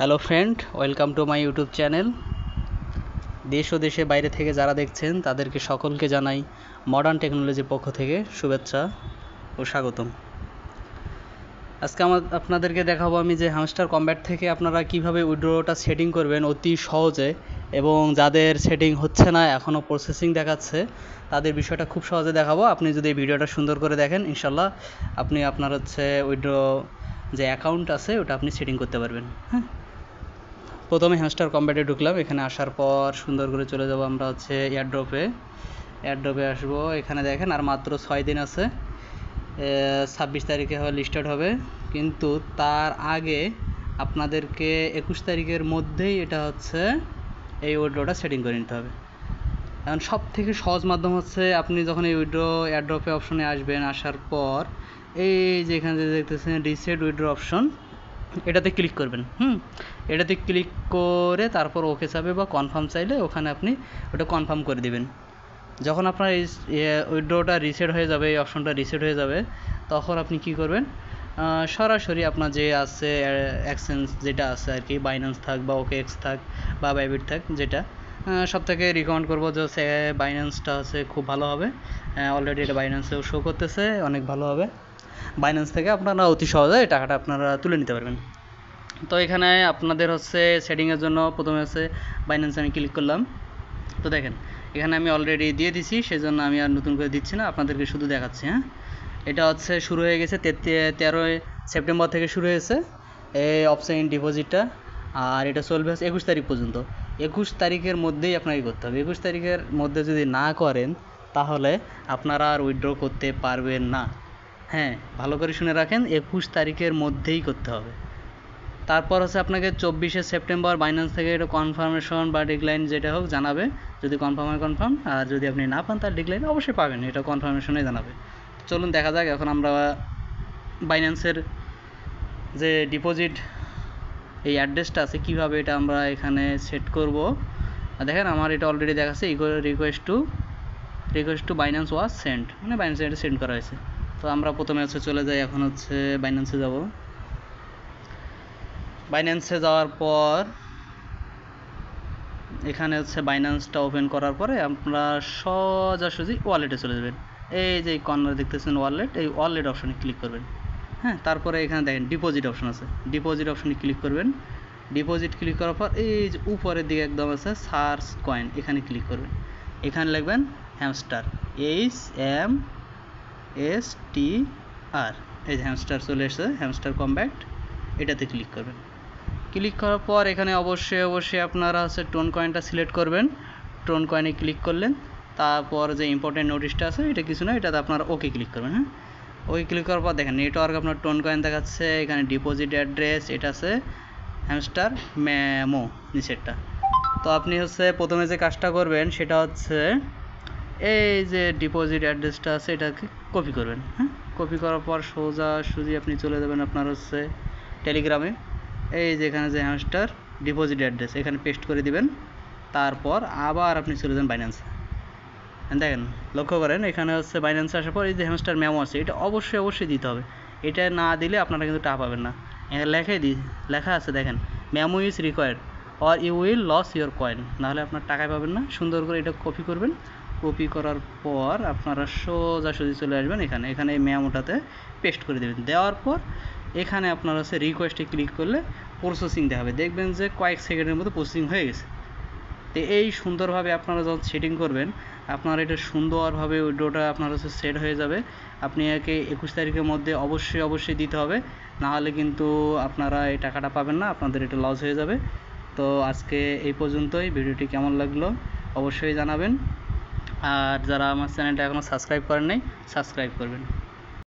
Hello friend, welcome to my YouTube channel. দেশ ও দেশের বাইরে থেকে যারা দেখছেন তাদেরকে সকলকে জানাই মডার্ন টেকনোলজির পক্ষ থেকে শুভেচ্ছা ও স্বাগতম। আজকে আপনাদেরকে দেখাবো আমি যে হ্যামস্টার কম্ব্যাট থেকে আপনারা কিভাবে উইথড্রটা সেটিং করবেন অতি সহজে, এবং যাদের সেটিং হচ্ছে না এখনও প্রসেসিং দেখাচ্ছে তাদের বিষয়টা খুব সহজে দেখাবো। আপনি যদি এই ভিডিওটা সুন্দর করে দেখেন, ইনশাল্লাহ আপনি আপনার উইথড্র যে অ্যাকাউন্ট আছে ওটা আপনি সেটিং করতে পারবেন। হ্যাঁ, প্রথমে হ্যামস্টার কম্ব্যাটে ঢুকলাম। এখানে আসার পর সুন্দর করে চলে যাব আমরা এয়ারড্রপে আসবো। এখানে দেখেন আর মাত্র 6 দিন আছে, 26 তারিখে লিস্টেড হবে, কিন্তু তার আগে আপনাদেরকে 21 তারিখের মধ্যেই এটা এই উইথড্রটা সেটিং করে নিতে হবে। এখন সব থেকে সহজ মাধ্যম আপনি যখন এই এয়ারড্রপে অপশনে আসবেন, আসার পর এই যে এখানে যে দেখতেছেন রিসেট উইথড্র অপশন, এটাতে ক্লিক করবেন। এটাতে ক্লিক করে তারপর ওকে চাপে বা কনফার্ম চাইলে ওখানে আপনি ওটা কনফার্ম করে দিবেন। যখন আপনার এই উইথড্রটা রিসেট হয়ে যাবে, এই অপশনটা রিসেট হয়ে যাবে, তখন আপনি কি করবেন, সরাসরি আপনার যে আছে এক্সচেঞ্জ যেটা আছে আর কি, বাইন্যান্স থাক বা OKX থাক বা বাইবিট থাক, যেটা সব থেকে রিকমেন্ড করবো যে বাইন্যান্সটা খুব ভালো হবে। অলরেডি এটা বাইন্যান্সেও শো করতেছে, অনেক ভালো হবে। বাইন্যান্স থেকে আপনারা অতি সহজে টাকাটা আপনারা তুলে নিতে পারবেন। তো এখানে আপনাদের সেটিংয়ের জন্য প্রথমে বাইন্যান্সে আমি ক্লিক করলাম। তো দেখেন এখানে আমি অলরেডি দিয়ে দিছি, সেজন্য আমি আর নতুন করে দিচ্ছি না, আপনাদেরকে শুধু দেখাচ্ছি। এটা শুরু হয়ে গেছে 13 সেপ্টেম্বর থেকে শুরু হয়েছে এই অপশন ডিপোজিটটা, আর এটা চলবে 21 তারিখ পর্যন্ত। 21 তারিখের মধ্যেই আপনাকে করতে হবে। 21 তারিখের মধ্যে যদি না করেন তাহলে আপনারা আর উইথড্র করতে পারবেন না। হ্যাঁ, ভালো করে শুনে রাখেন, 21 তারিখের মধ্যেই করতে হবে। তারপর আপনাকে 24শে সেপ্টেম্বর বাইন্যান্স থেকে এটা কনফার্মেশন বা ডিক্লাইন যেটা হোক জানাবে। যদি কনফার্ম হয় কনফার্ম, আর যদি আপনি না পান তার ডিক্লাইন অবশ্যই পাবেন, এটা কনফার্মেশনে জানাবে। চলুন দেখা যাক এখন আমরা বাইন্যান্সের যে ডিপোজিট এই অ্যাড্রেসটা আছে কীভাবে এটা আমরা এখানে সেট করব। দেখেন আমার এটা অলরেডি দেখাচ্ছে request to Binance was send, মানে বাইন্যান্সে এটা সেন্ড করা হয়েছে। তো আমরা প্রথমে চলে যাই, এখন বাইন্যান্সে যাব। বাইন্যান্সে যাওয়ার পর এখানে বাইন্যান্সটা ওপেন করার পরে আপনারা সোজাসুজি ওয়ালেটে চলে যাবেন। এই যে কর্নারে দেখতেছেন ওয়ালেট, এই ওয়ালেট অপশনে ক্লিক করবেন। হ্যাঁ, তারপরে এখানে দেখেন ডিপোজিট অপশন আছে, ডিপোজিট অপশনে ক্লিক করবেন। ডিপোজিট ক্লিক করার পর এই যে উপরের দিকে একদম সার্চ কয়েন, এখানে ক্লিক করবেন। এখানে লিখবেন হ্যামস্টার, HMSTR, এই যে হ্যামস্টার চলে এসেছে, হ্যামস্টার কম্ব্যাট, এটাতে ক্লিক করবেন। ক্লিক করার পর এখানে অবশ্যই আপনারা টোন কয়েনটা সিলেক্ট করবেন। টোন কয়েনে ক্লিক করলেন, তারপর যে ইম্পর্টেন্ট নোটিশটা আছে এটা কিছু না, এটাতে আপনারা ওকে ক্লিক করবেন। হ্যাঁ, ওকে ক্লিক করার পর দেখেন নেটওয়ার্ক আপনার টোন কয়েন দেখাচ্ছে, এখানে ডিপোজিট অ্যাড্রেস, এটা আছে হ্যামস্টার মেমো নিচেরটা। তো আপনি প্রথমে যে কাজটা করবেন সেটা এই যে ডিপোজিট অ্যাড্রেসটা আছে এটাকে কপি করবেন। হ্যাঁ, কপি করার পর সোজাসুজি আপনি চলে যাবেন আপনার টেলিগ্রামে। এই যে এখানে যে হ্যামস্টার ডিপোজিট অ্যাড্রেস এখানে পেস্ট করে দিবেন। তারপর আবার আপনি চলে যান বাইন্যান্সে। দেখেন লক্ষ্য করেন এখানে বাইন্যান্সে আসার পর এই যে হ্যামস্টার মেমো আছে এটা অবশ্যই দিতে হবে। এটা না দিলে আপনারা কিন্তু টাকা পাবেন না। লেখা আছে দেখেন, memo is required or you will lose your coin, নাহলে আপনার টাকায় পাবেন না। সুন্দর করে এটা কপি করবেন। কপি করার পর আপনারা সোজাসুজি চলে আসবেন এখানে এই মেমোটাতে পেস্ট করে দেবেন। দেওয়ার পর এখানে আপনার রিকোয়েস্টে ক্লিক করলে প্রসেসিং দেখাবে, দেখবেন যে কয়েক সেকেন্ডের মধ্যে প্রসেসিং হয়ে গেছে। তো এই সুন্দরভাবে আপনারা যখন সেটিং করবেন, আপনার এটা সুন্দরভাবে উইথড্রটা আপনার সেট হয়ে যাবে। আপনি একে 21 তারিখের মধ্যে অবশ্যই দিতে হবে, নাহলে কিন্তু আপনারা এই টাকাটা পাবেন না, আপনাদের এটা লস হয়ে যাবে। তো আজকে এই পর্যন্তই। ভিডিওটি কেমন লাগলো অবশ্যই জানাবেন, আর যারা আমার চ্যানেলটা এখনও সাবস্ক্রাইব করেন নাই সাবস্ক্রাইব করবেন।